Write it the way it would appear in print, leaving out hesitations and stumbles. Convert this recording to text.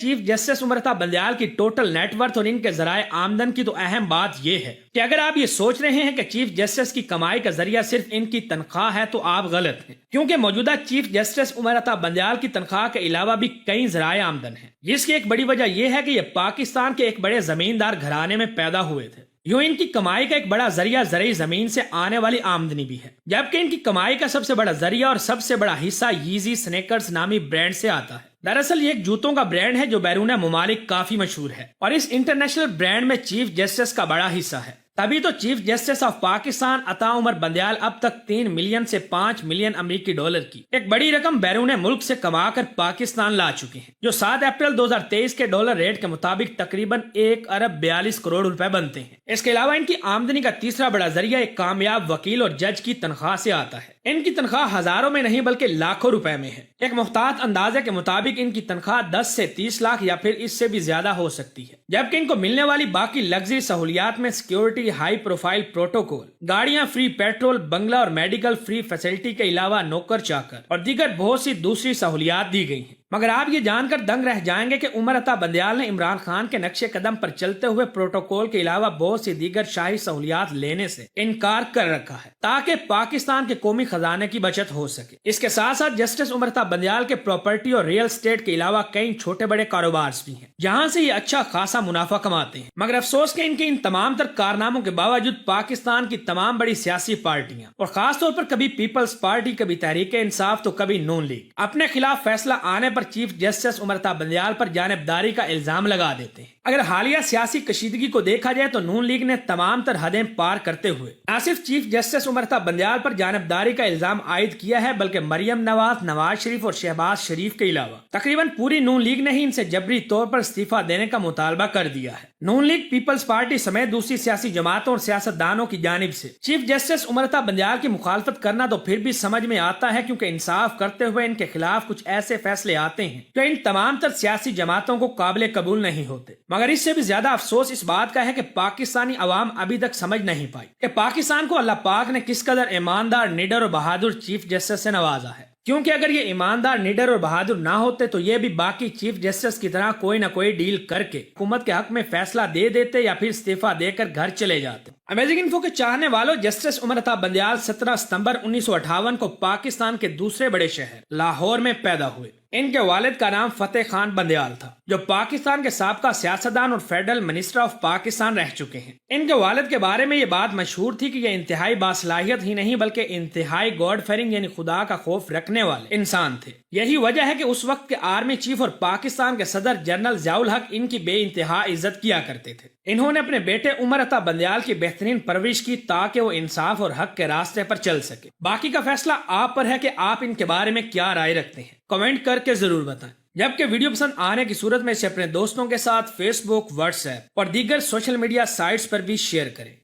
Chief justice उमरता Bandial की total net worth और इनके जराए आमदन की तो अहम बात यह है कि अगर आप ये सोच रहे हैं कि चीफ जस्टिस की कमाई का जरिया सिर्फ इनकी तनख्वाह है तो आप गलत हैं, क्योंकि मौजूदा चीफ जस्टिस उमरता बंदयाल की तनख्वाह के अलावा भी कई जराए आमदन है, जिसकी एक बड़ी वजह यह है कि ये पाकिस्तान के एक बड़े जमींदार घराने में पैदा हुए थे। यूं इनकी कमाई का एक बड़ा जरिया ज़रई जमीन से आने वाली आमदनी भी है, जबकि इनकी कमाई का सबसे बड़ा जरिया और सबसे बड़ा हिस्सा यीजी स्नेकर्स नामी ब्रांड से आता है। दरअसल ये एक जूतों का ब्रांड है जो बैरून मुमालिक काफी मशहूर है और इस इंटरनेशनल ब्रांड में चीफ जस्टिस का बड़ा हिस्सा है। तभी तो चीफ जस्टिस ऑफ पाकिस्तान अता उमर बंदयाल अब तक 3 मिलियन से 5 मिलियन अमेरिकी डॉलर की एक बड़ी रकम बैरून मुल्क से कमाकर पाकिस्तान ला चुके हैं, जो 7 अप्रैल 2023 के डॉलर रेट के मुताबिक तकरीबन 1 अरब 42 करोड़ रुपए बनते हैं। इसके अलावा इनकी आमदनी का तीसरा बड़ा जरिया एक कामयाब वकील और जज की तनख्वाह से आता है। इनकी तनख्वाह हजारों में नहीं बल्कि लाखों रुपए में है। एक मुख्तात अंदाजे के मुताबिक इनकी तनख्वाह 10 से 30 लाख या फिर इससे भी ज्यादा हो सकती है, जबकि इनको मिलने वाली बाकी लग्जरी सहूलियात में सिक्योरिटी, हाई प्रोफाइल प्रोटोकॉल, गाड़ियां फ्री, पेट्रोल, बंगला और मेडिकल फ्री फैसिलिटी के अलावा नौकर चाकर और दीगर बहुत सी दूसरी सहूलियात दी गई हैं। मगर आप ये जानकर दंग रह जाएंगे कि उमर अता बंदयाल ने इमरान खान के नक्शे कदम पर चलते हुए प्रोटोकॉल के अलावा बहुत सी दीगर शाही सहूलियात लेने से इनकार कर रखा है ताकि पाकिस्तान के कौमी खजाने की बचत हो सके। इसके साथ साथ जस्टिस उमर अता बंदयाल के प्रॉपर्टी और रियल एस्टेट के अलावा कई छोटे बड़े कारोबार भी हैं, जहां से ये अच्छा खासा मुनाफा कमाते हैं। मगर अफसोस के इनके इन तमाम तर कारनामों के बावजूद पाकिस्तान की तमाम बड़ी सियासी पार्टियां और खासतौर पर कभी पीपल्स पार्टी, कभी तहरीक इंसाफ तो कभी नून लीग अपने खिलाफ फैसला आने पर चीफ जस्टिस उमर अता बंदयाल पर जानिबदारी का इल्जाम लगा देते हैं। अगर हालिया सियासी कशीदगी को देखा जाए तो नून लीग ने तमाम तर हदें पार करते हुए न सिर्फ चीफ जस्टिस उमर अता बंदयाल पर जानिबदारी का इल्जाम आयद किया है, बल्कि मरियम नवाज, नवाज शरीफ और शहबाज शरीफ के अलावा तकरीबन पूरी नून लीग ने ही इनसे जबरी तौर पर इस्तीफा देने का मुतालबा कर दिया है। नून लीग, पीपल्स पार्टी समेत दूसरी सियासी जमातों और सियासतदानों की जानिब से चीफ जस्टिस उमर अता बंदयाल की मुखालफत करना तो फिर भी समझ में आता है, क्योंकि इंसाफ करते हुए इनके खिलाफ कुछ ऐसे फैसले आते हैं जो इन तमाम तर सियासी जमातों को काबिल कबूल नहीं होते। मगर इससे भी ज्यादा अफसोस इस बात का है कि पाकिस्तानी अवाम अभी तक समझ नहीं पाई कि पाकिस्तान को अल्लाह पाक ने किस कदर ईमानदार, निडर और बहादुर चीफ जस्टिस से नवाजा है। क्योंकि अगर ये ईमानदार, निडर और बहादुर ना होते तो ये भी बाकी चीफ जस्टिस की तरह कोई ना कोई डील करके हुकूमत के हक में फैसला दे देते या फिर इस्तीफा देकर घर चले जाते। अमेजिंग इन्फो के चाहने वालों, जस्टिस उमर अता बंदयाल 17 सितंबर 1958 को पाकिस्तान के दूसरे बड़े शहर लाहौर में पैदा हुए। इनके वालिद का नाम फतेह खान बंदयाल था, जो पाकिस्तान के साबका सियासतदान और फेडरल मिनिस्टर ऑफ पाकिस्तान रह चुके हैं। इनके वालिद के बारे में ये बात मशहूर थी कि ये इंतहाई बासलाहियत ही नहीं बल्कि इंतहाई गॉड फेयरिंग यानी खुदा का खौफ रखने वाले इंसान थे। यही वजह है कि उस वक्त के आर्मी चीफ और पाकिस्तान के सदर जनरल ज़ियाउल हक इनकी बेइंतहा इज्जत किया करते थे। इन्होंने अपने बेटे उमर अता बंदयाल की बेहतरीन परवरिश की ताकि वो इंसाफ और हक के रास्ते पर चल सके। बाकी का फैसला आप पर है कि आप इनके बारे में क्या राय रखते हैं, कमेंट करके जरूर बताएं। जबकि वीडियो पसंद आने की सूरत में इसे अपने दोस्तों के साथ फेसबुक, व्हाट्सएप और दीगर सोशल मीडिया साइट्स पर भी शेयर करें।